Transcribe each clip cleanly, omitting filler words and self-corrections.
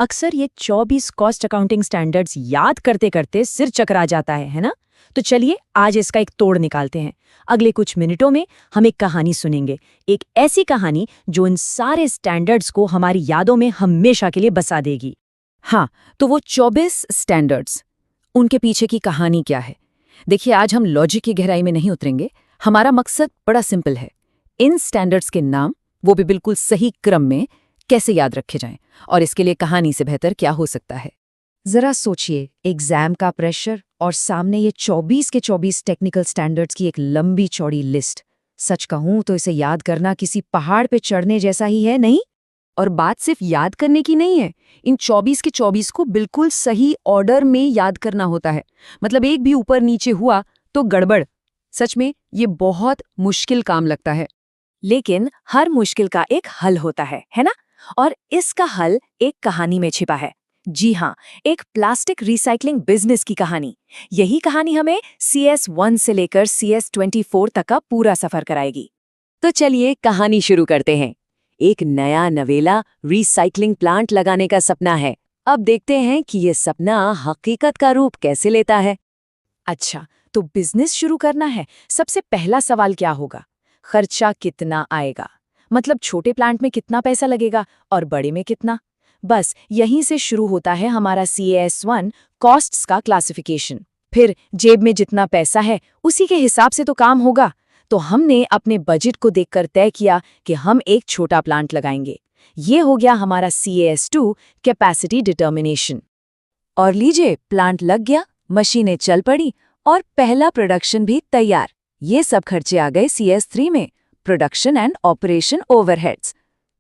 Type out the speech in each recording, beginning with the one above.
अक्सर ये 24 cost accounting standards याद करते करते सिर चकरा जाता है ना? तो चलिए आज इसका एक तोड़ निकालते हैं। अगले कुछ मिनटों में हम एक कहानी सुनेंगे, एक ऐसी कहानी जो इन सारे स्टैंडर्ड्स को हमारी यादों में हमेशा के लिए बसा देगी। हाँ, तो वो 24 स्टैंडर्ड्स, उनके पीछे की कहानी क्या है? देखिए, आज हम लॉजिक की गहराई में नहीं उतरेंगे। हमारा मकसद बड़ा सिंपल है। इन स्टैंडर्ड्स के नाम, वो भी बिल्कुल सही क्रम में, कैसे याद रखे जाएं, और इसके लिए कहानी से बेहतर क्या हो सकता है। जरा सोचिए, एग्जाम का प्रेशर और सामने ये 24 के 24 टेक्निकल स्टैंडर्ड्स की एक लंबी चौड़ी लिस्ट। सच कहूं तो इसे याद करना किसी पहाड़ पे चढ़ने जैसा ही है, नहीं? और बात सिर्फ याद करने की नहीं है, इन 24 के 24 को बिल्कुल सही ऑर्डर में याद करना होता है। मतलब एक भी ऊपर नीचे हुआ तो गड़बड़। सच में ये बहुत मुश्किल काम लगता है। लेकिन हर मुश्किल का एक हल होता है ना? और इसका हल एक कहानी में छिपा है। जी हाँ, एक प्लास्टिक रिसाइकलिंग बिजनेस की कहानी। यही कहानी हमें CS1 से लेकर CS24 तक का पूरा सफर कराएगी। तो चलिए कहानी शुरू करते हैं। एक नया नवेला रिसाइकलिंग प्लांट लगाने का सपना है। अब देखते हैं कि ये सपना हकीकत का रूप कैसे लेता है। अच्छा, तो बिजनेस शुरू करना है, सबसे पहला सवाल क्या होगा? खर्चा कितना आएगा? मतलब छोटे प्लांट में कितना पैसा लगेगा और बड़े में कितना? बस यहीं से शुरू होता है हमारा CS1 कॉस्ट्स का क्लासिफिकेशन। फिर जेब में जितना पैसा है उसी के हिसाब से तो काम होगा। तो हमने अपने बजट को देखकर तय किया कि हम एक छोटा प्लांट लगाएंगे। ये हो गया हमारा CS2 कैपेसिटी डिटर्मिनेशन। और लीजिए, प्लांट लग गया, मशीनें चल पड़ी और पहला प्रोडक्शन भी तैयार। ये सब खर्चे आ गए CS3 में, प्रोडक्शन एंड ऑपरेशन ओवरहेड्स।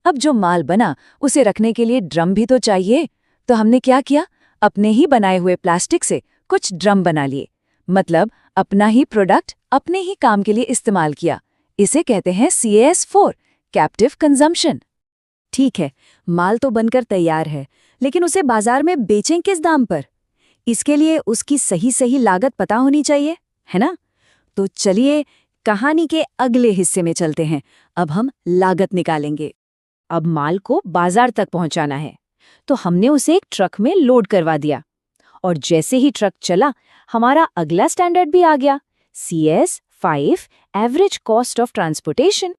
अब जो माल बना उसे रखने के लिए ड्रम भी तो चाहिए। तो हमने क्या किया, अपने ही बनाए हुए प्लास्टिक से कुछ ड्रम बना लिए। मतलब अपना ही प्रोडक्ट अपने ही काम के लिए इस्तेमाल किया। इसे कहते हैं CS4 कैप्टिव कंजम्पशन। ठीक है, माल तो बनकर तैयार है, लेकिन उसे बाजार में बेचें किस दाम पर? इसके लिए उसकी सही लागत पता होनी चाहिए, है ना? तो चलिए कहानी के अगले हिस्से में चलते हैं। अब हम लागत निकालेंगे। अब माल को बाजार तक पहुंचाना है, तो हमने उसे एक ट्रक में लोड करवा दिया। और जैसे ही ट्रक चला, हमारा अगला स्टैंडर्ड भी आ गया, CS5 average cost of transportation.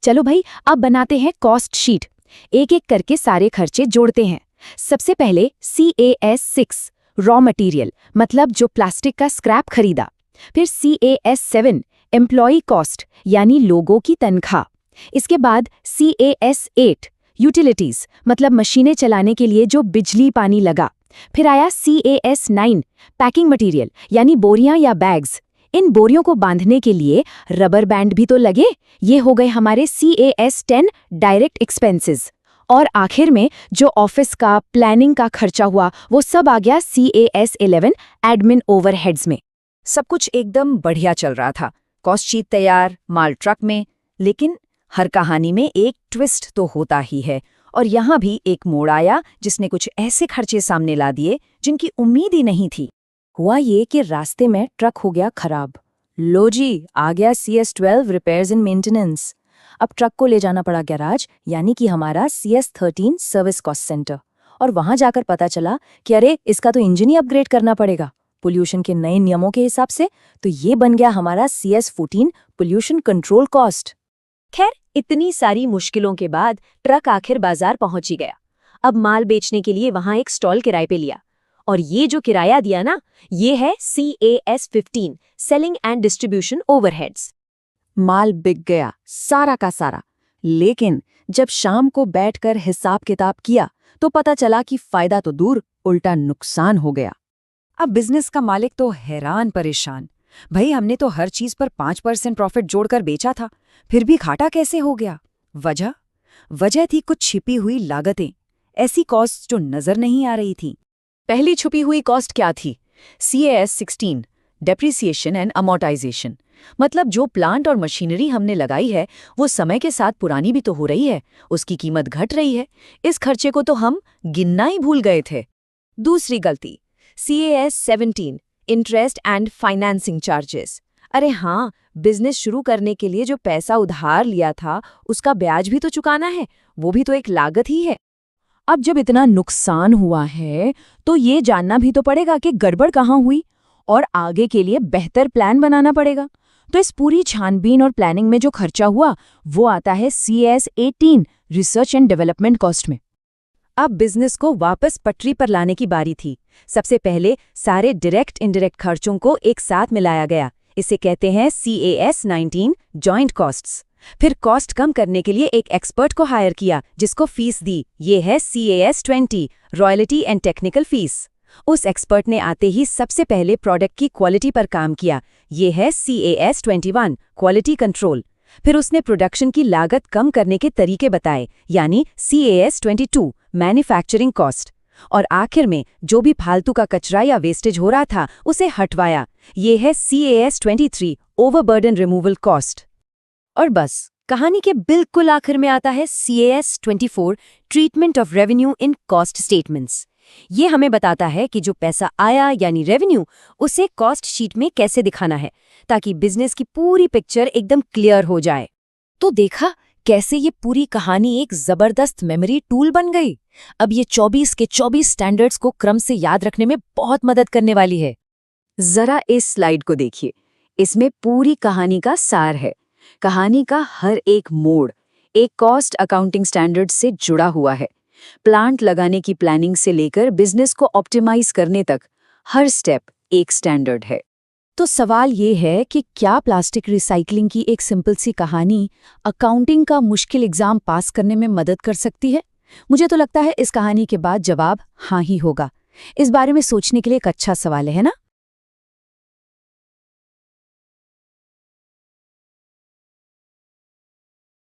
चलो भाई, अब बनाते हैं कॉस्ट शीट। एक एक करके सारे खर्चे जोड़ते हैं। सबसे पहले CAS6 रॉ मटेरियल, मतलब जो प्लास्टिक का स्क्रैप खरीदा। फिर CAS7 एम्प्लॉई कॉस्ट, यानी लोगों की तनख्वाह। इसके बाद CAS8 यूटिलिटीज, मतलब मशीनें चलाने के लिए जो बिजली पानी लगा। फिर आया CAS9 पैकिंग मटेरियल, यानी बोरियां या बैग्स। इन बोरियों को बांधने के लिए रबर बैंड भी तो लगे। ये हो गए हमारे CAS10 डायरेक्ट एक्सपेंसेस। और आखिर में जो ऑफिस का प्लानिंग का खर्चा हुआ, वो सब आ गया CAS11 एडमिन ओवरहेड्स में। सब कुछ एकदम बढ़िया चल रहा था, कॉस्ट शीट तैयार, माल ट्रक में। लेकिन हर कहानी में एक ट्विस्ट तो होता ही है। और यहाँ भी एक मोड़ आया जिसने कुछ ऐसे खर्चे सामने ला दिए जिनकी उम्मीद ही नहीं थी। हुआ ये कि रास्ते में ट्रक हो गया खराब। लो जी, आ गया CS12 रिपेयर्स एंड मेंटेनेंस। अब ट्रक को ले जाना पड़ा गैराज, यानी कि हमारा CS13 सर्विस कॉस्ट सेंटर। और वहां जाकर पता चला कि अरे, इसका तो इंजन ही अपग्रेड करना पड़ेगा पोल्यूशन के नए नियमों के हिसाब से। तो ये बन गया हमारा CS14 पोल्यूशन कंट्रोल कॉस्ट। खैर, इतनी सारी मुश्किलों के बाद ट्रक आखिर बाजार पहुंच ही गया। अब माल बेचने के लिए वहां एक स्टॉल किराए पे लिया। और ये जो किराया दिया ना, ये है CAS15 selling and distribution overheads. माल बिक गया सारा का सारा। लेकिन जब शाम को बैठकर हिसाब किताब किया तो पता चला कि फायदा तो दूर, उल्टा नुकसान हो गया। अब बिजनेस का मालिक तो हैरान परेशान। भाई, हमने तो हर चीज पर 5% प्रॉफिट जोड़कर बेचा था, फिर भी घाटा कैसे हो गया? वजह थी कुछ छिपी हुई लागतें, ऐसी कॉस्ट जो नजर नहीं आ रही थी। पहली छुपी हुई कॉस्ट क्या थी? CAS16 depreciation and amortisation. मतलब जो प्लांट और मशीनरी हमने लगाई है वो समय के साथ पुरानी भी तो हो रही है, उसकी कीमत घट रही है। इस खर्चे को तो हम गिनना ही भूल गए थे। दूसरी गलती, CAS17 interest and financing charges. अरे हाँ, बिजनेस शुरू करने के लिए जो पैसा उधार लिया था उसका ब्याज भी तो चुकाना है, वो भी तो एक लागत ही है। अब जब इतना नुकसान हुआ है तो ये जानना भी तो पड़ेगा कि गड़बड़ कहाँ हुई और आगे के लिए बेहतर प्लान बनाना पड़ेगा। तो इस पूरी छानबीन और प्लानिंग में जो खर्चा हुआ वो आता है CS 18 research and development cost में। अब बिजनेस को वापस पटरी पर लाने की बारी थी। सबसे पहले सारे डायरेक्ट इनडायरेक्ट खर्चों को एक साथ मिलाया गया। इसे कहते हैं CAS 19 जॉइंट कॉस्ट्स। फिर कॉस्ट कम करने के लिए एक एक्सपर्ट को हायर किया जिसको फीस दी। ये है CAS 20 royalty and technical fees. उस एक्सपर्ट ने आते ही सबसे पहले प्रोडक्ट की क्वालिटी पर काम किया। ये है CAS 21 क्वालिटी कंट्रोल। फिर उसने प्रोडक्शन की लागत कम करने के तरीके बताए, यानी CAS 22 मैन्युफैक्चरिंग कॉस्ट। और आखिर में जो भी फालतू का कचरा या वेस्टेज हो रहा था उसे हटवाया। ये है CAS 23 ओवरबर्डन रिमूवल कॉस्ट। और बस कहानी के बिल्कुल आखिर में आता है CAS 24 treatment of revenue in cost statements. ये हमें बताता है कि जो पैसा आया यानी रेवेन्यू उसे कॉस्ट शीट में कैसे दिखाना है ताकि बिजनेस की पूरी पिक्चर एकदम क्लियर हो जाए। तो देखा कैसे ये पूरी कहानी एक जबरदस्त मेमोरी टूल बन गई। अब ये 24 के 24 स्टैंडर्ड्स को क्रम से याद रखने में बहुत मदद करने वाली है। जरा इस स्लाइड को देखिए, इसमें पूरी कहानी का सार है। कहानी का हर एक मोड़ एक कॉस्ट अकाउंटिंग स्टैंडर्ड से जुड़ा हुआ है। प्लांट लगाने की प्लानिंग से लेकर बिजनेस को ऑप्टिमाइज करने तक हर स्टेप एक स्टैंडर्ड है। तो सवाल ये है कि क्या प्लास्टिक रिसाइकलिंग की एक सिंपल सी कहानी अकाउंटिंग का मुश्किल एग्जाम पास करने में मदद कर सकती है? मुझे तो लगता है इस कहानी के बाद जवाब हाँ ही होगा। इस बारे में सोचने के लिए एक अच्छा सवाल है ना?